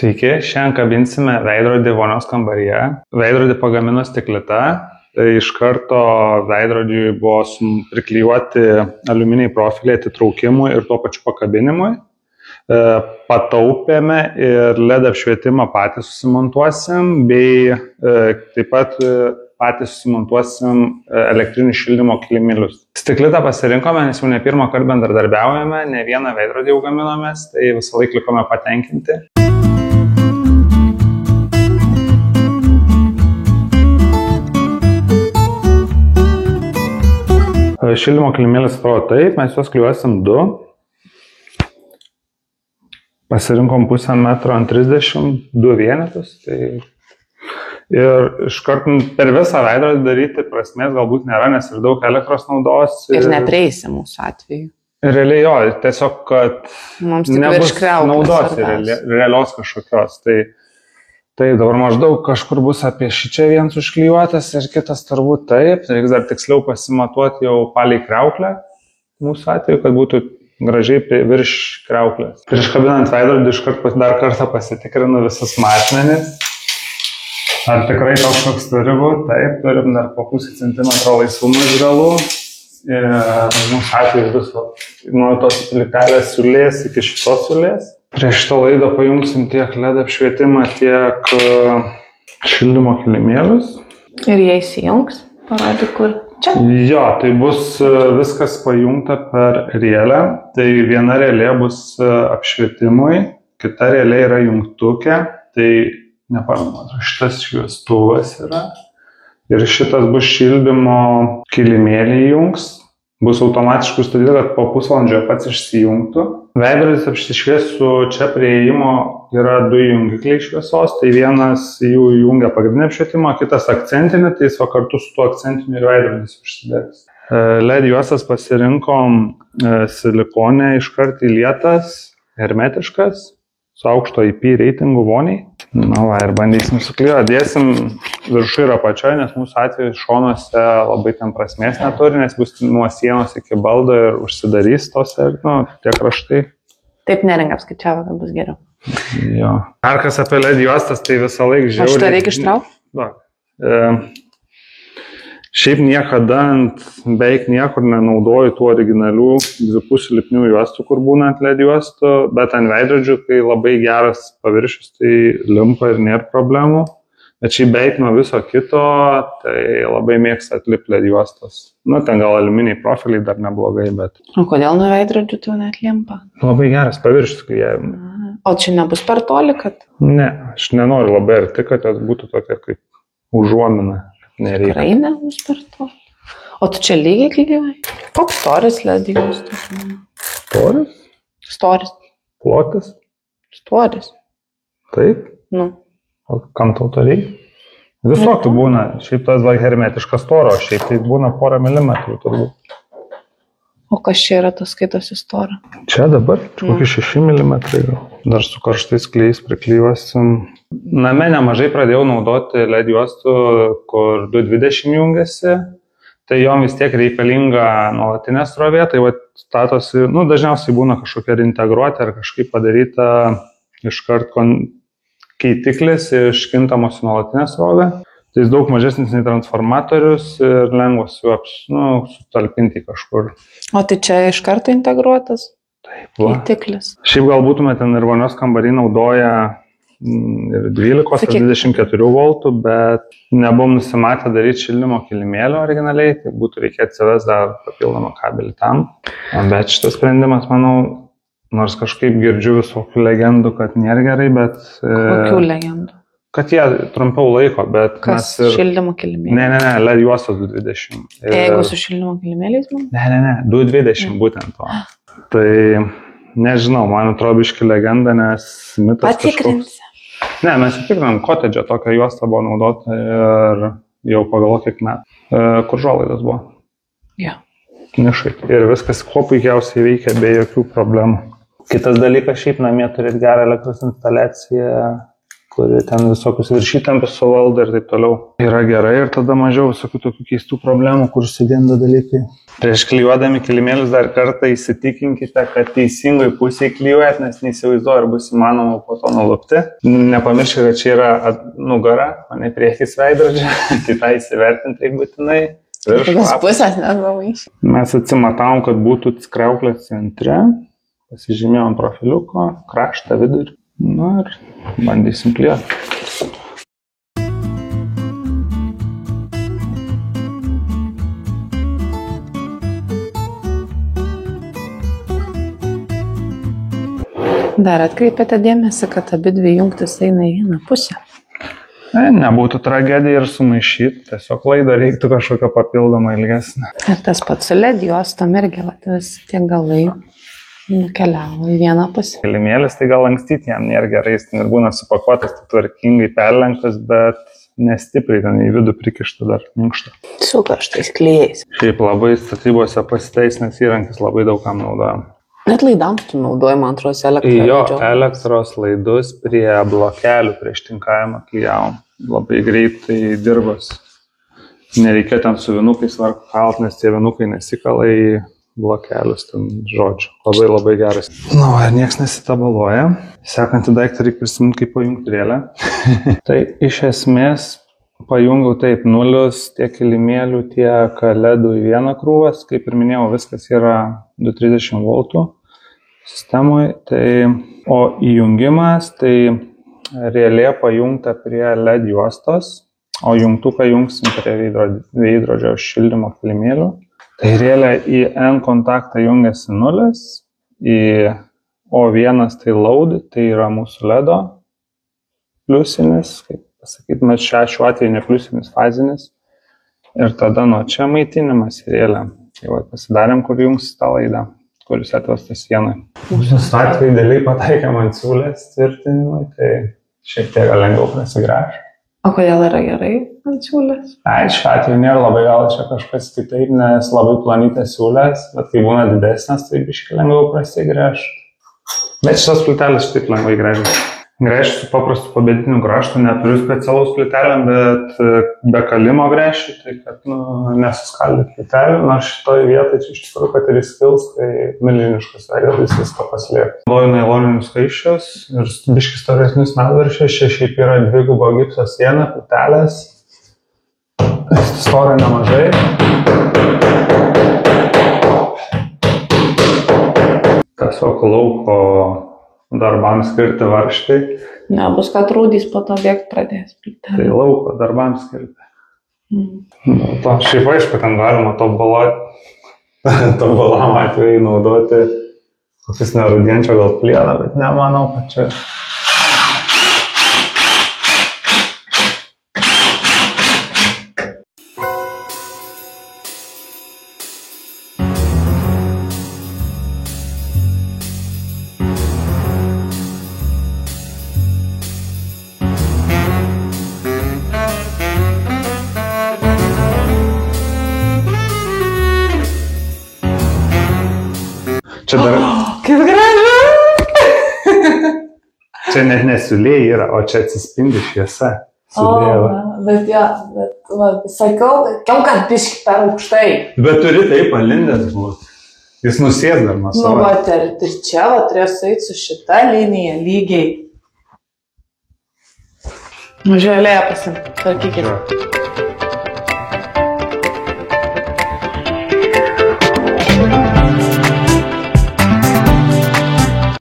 Sveiki, šiandien kabinsime veidrodį vonios kambaryje. Veidrodį pagamino Stiklita. Tai iš karto veidrodžiui buvo priklijuoti aliuminiai profiliai atitraukimui ir tuo pačiu pakabinimui. Pataupėme ir LED apšvietimą patys susimontuosim, bei taip pat patys susimontuosim elektrinių šildymo kilimėlius. Stiklitą pasirinkome, nes jau ne pirmą kartą bendradarbiaujame, ne vieną veidrodį jau gaminomės, tai visą laiką likome patenkinti. Šildymo kilimėlis atrodo taip, mes juos klijuosim 2. Pasirinkom 0,5 metro ant 32 vienetus. Ir iškart per visą veidrodį daryti prasmės galbūt nėra, nes ir daug elektros naudos. Ir neprieisi mūsų atveju. Realiai jo, tiesiog, kad mums tik nebus naudos realios kažkokios. Tai dabar maždaug kažkur bus apie šičia vienas užklijuotas ir kitas turbūt taip. Reiks dar tiksliau pasimatuoti jau palei kriauklę mūsų atveju, kad būtų gražiai virš kriauklės. Prieš kabinant veidrodį iškart dar kartą pasitikrinu visus matmenis. Ar tikrai toks koks turi būti? Taip, turim dar po 0,5 centimetro laisvumų iš galų. Ir mūsų atveju viso nuo tos plytelės siūlės iki šitos siūlės. Prieš šitą laidą pajungsim tiek LED apšvietimą, tiek šildymo kilimėlius. Ir jie įsijungs, parodyk kur. Čia? Jo, tai bus viskas pajungta per rielę. Tai viena rielė bus apšvietimui, kita rielė yra jungtukė. Tai nepamenu, šitas šviestuvas yra. Ir šitas bus šildymo kilimėlį jungs. Bus automatiškai užstatyta, kad po pusvalandžio pats išsijungtų. Veidrodis apsišvies su čia prie įėjimo yra 2 jungikliai šviesos, tai vienas jų jungia pagrindinį apšvietimą, kitas akcentinį, tai o kartu su tuo akcentiniu ir veidrodis užsidegs. LED juostas pasirinkom silikonę iškart įlietas, hermetiškas, su aukšto IP reitingų voniai. Na va, ir bandysim suklijuoti. Dėsim viršų ir apačioje, nes mūsų atveju šonuose labai ten prasmės neturi, nes bus nuo sienos iki baldo ir užsidarys tos, tie kraštai. Taip neringa apskaičiavo, kad bus geriau. Jo. Ar kas apie LED juostas, tai visą laiką žiauriai. O šitą reikia ištraukti? Šiaip niekada beveik niekur nenaudoju tų originalių dvipusių lipnių juostų, kur būna ant LED juostų, bet ant veidrodžių, kai labai geras paviršius, tai limpa ir nėra problemų. Bet šiaip beveik nuo viso kito, tai labai mėgsta atlipti LED juostas. Ten gal aliuminiai profiliai dar neblogai, bet... O kodėl nuo veidrodžių tai net limpa? Labai geras paviršius, kai jie... O čia nebus per toli, kad... Ne, aš nenoriu labai arti, kad jos būtų tokia kaip užuomina. Nereikia. Tikrai nebus per toli. O tu čia lygiai klijuoji? Koks storis LED juostas? Storis? Storis. Plotis? Storis. Taip? O kam tau to reikia? Visokių būna. Šiaip tas hermetiškas storo, šiaip tai būna 0,5 milimetrų turbūt. O kas čia yra tas skaitosi stora? Čia dabar, kokį 6 milimetrai gal. Dar su karštais klijais priklijuosim. Name nemažai pradėjau naudoti LED juostų, kur 220 jungiasi. Tai jom vis tiek reikalinga nuolatinė srovė. Tai statosi, dažniausiai būna kažkokia integruoti ar kažkaip padaryta iškart keitiklis iš kintamos nuolatinę srovę. Tai jis daug mažesnis nei transformatorius ir lengvas jų sutalpinti kažkur. O tai čia iš karto integruotas? Taip. Keitiklis. Šiaip gal būtume ten ir vonios kambarį naudoja ir 12 ar 24 voltų, bet nebuvom nusimatę daryti šildymo kilimėlio originaliai, tai būtų reikėti atsivesti dar papildomą kabelį tam. Bet šitas sprendimas, manau, nors kažkaip girdžiu visokių legendų, kad nėra gerai, bet... Kokių legendų? Kad jie trumpiau laiko, bet... Kas šildymo kilimėlį? Ne, LED juostos 220. Jeigu su šildymo kilimėliais, man? Ne, 220 būtent to. Tai nežinau, man atrodo biški legenda, nes mitas patikrinsi. Ne, mes įtikrinam, kotedžą tokią juostą buvo naudota ir jau pagal kiek metų. Kur žolaidas buvo? Jo. Nišai. Ir viskas kuo puikiausiai veikia be jokių problemų. Kitas dalykas, šiaip namie turėti gerą elektros instaliaciją kuri ten visokius viršytampius suvaldo ir taip toliau. Yra gerai ir tada mažiau visokių tokių keistų problemų, kur sugenda dalykai. Prieš klijuodami kilimėlius dar kartą įsitikinkite, kad teisingai pusėje klijuojat, nes neįsivaizduoju, ar bus įmanoma po to nulupti. Nepamirškite, kad čia yra nugara, o ne priekis veidrodžio, tai tą įsivertinti reikia būtinai. Kokios pusės nesavai. Mes atsimatavom, kad būtų skriauklė centre, pasižymėjom profiliuko, kraštą vidurį. Nu ir bandysim klijuoti. Dar atkreipėte dėmesį, kad abi dvi jungtis eina į vieną pusę. Nebūtų tragedija ir sumaišyti, tiesiog laidą reiktų kažkokio papildomą ilgesnį. Ir tas pats su LED juostom irgi, vis tie galai nukeliavo į vieną pusę. Kilimėlis tai gal ankstyti jam nėra gerai, jis ten ir būna supakuotas, tai tvarkingai perlenktas, bet nestipriai ten į vidų prikišta dar minkšta. Su karštais klijais. Šiaip labai statybose pasiteisinęs įrankis, labai daug kam naudojam. Net laidams tu naudoji, man atrodo, elektrą. Jo, elektros laidus prie blokelių prieš tinkavimą klijavom. Labai greitai dirbas. Nereikia ten su vienukais vargu kalt, nes tie vienukai nesikala į blokelius, ten žodžiu. Labai labai geras. Na, ir nieks nesitabaluoja. Sekantį daiktą reikia prisiminti kaip pajungtrėlę. Tai iš esmės pajungiau taip nulius tiek kilimėlių, tiek ledų į vieną krūvas. Kaip ir minėjau, viskas yra 230 voltų sistemoje. O įjungimas tai relė pajungta prie LED juostos, o jungtuką jungsim prie veidrodžio šildymo kilimėlių. Tai relė į N kontaktą jungiasi nulis, į O1 tai load, tai yra mūsų LEDo pliusinis, kaip pasakytume, šiuo atveju ne pliusinis, fazinis. Ir tada nuo čia maitinimas į relę. Tai va, pasidarėm, kur jungsis tą laidą, kuris atvestas sienai. Mūsų atveju dėliai pataikėm ant siūlės tvirtinimui, tai šiek tiek lengviau prasigręš. O kodėl yra gerai ant siūlės? Šiuo atveju nėra labai gal čia kažkas kitaip, nes labai plonytės siūlės, bet kai būna didesnės, tai biškai lengviau prasigręš. Bet šitas plytelis šitaip lengvai gręžia. Gręžiu su paprastu pabėdiniu grąžtu, neturiu specialaus plytelę, bet be kalimo gręšiu, tai kad nesuskaldyti plytelį. Nors šitoje vietoje čia iš tikrųjų, kad ir įskils, tai milžiniškas veidrodis viską paslėpti. Naudoju nailoninius skaičius ir biškai storesnius medvaršius. Čia šiaip yra dvigubo gipso siena, plytelės. Storio nemažai. Tiesiog lauko darbams skirti varžtai. Nebus, kad rūdys po to bėgti pradės plytelį. Tai lauko darbams skirti. Šiaip aišku, ten galima tobulam atveju naudoti kokius nerūdienčio gal plieną, bet nemanau, kad čia... Čia dar... Kaip gražu! Čia net nesiulėjai yra, o čia atsispindi šviesa. Bet sakiau, kad biški per aukštai. Bet turi taip palindęs būti. Jis nusės dar nuo savo. Ir čia turės eiti su šita linija lygiai. Važiuoju lėją pasim, tvarkykite.